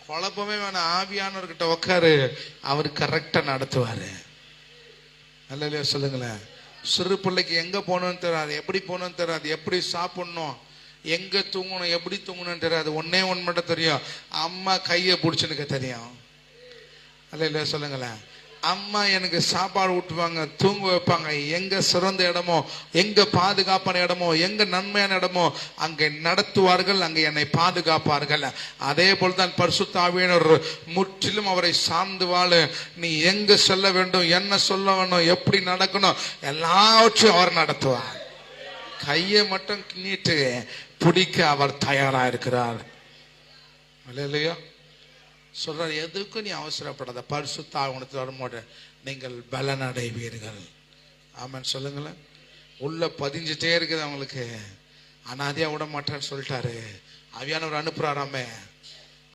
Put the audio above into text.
குழப்பமே வேணாம், ஆவியானவர்கிட்ட உட்காரு, அவர் கரெக்டா நடத்துவாரு. நல்ல சொல்லுங்களேன். சிறு பிள்ளைக்கு எங்க போகணும்னு தெரியாது, எப்படி போகணும்னு தெரியாது, எப்படி சாப்பிடணும், எங்க தூங்கணும், எப்படி தூங்கணும்னு தெரியாது. ஒன்னே ஒன்று மட்டும் தெரியும், அம்மா கையை பிடிச்சுனுக்க தெரியும். அல்ல சொல்லுங்களேன். அம்மா எனக்கு சாப்பாடு ஊட்டுவாங்க, தூங்க வைப்பாங்க. எங்க சிறந்த இடமோ, எங்க பாதுகாப்பான இடமோ, எங்க நன்மையான இடமோ அங்கே நடத்துவார்கள், அங்கே என்னை பாதுகாப்பார்கள். அதே போல்தான் பரிசுத்த ஆவியானவர். முற்றிலும் அவரை சார்ந்து வாழ. நீ எங்க செல்ல வேண்டும், என்ன சொல்ல வேண்டும், எப்படி நடக்கணும், எல்லாவற்றையும் அவர் நடத்துவார். கையை மட்டும் நீட்டு பிடிக்க அவர் தயாரா இருக்கிறார். இல்லையா சொல்றாரு, எதுக்கும் நீ அவசரப்படாத, பரிசுத்த ஆவியானவர் வரும்போது நீங்கள் பலன் அடைவீர்கள். ஆமான்னு சொல்லுங்களேன். உள்ள பதிஞ்சிட்டே இருக்குது அவங்களுக்கு, அனாதையா விட மாட்டேன்னு சொல்லிட்டாரு. ஆவியானவர் அனுப்புறாராமே.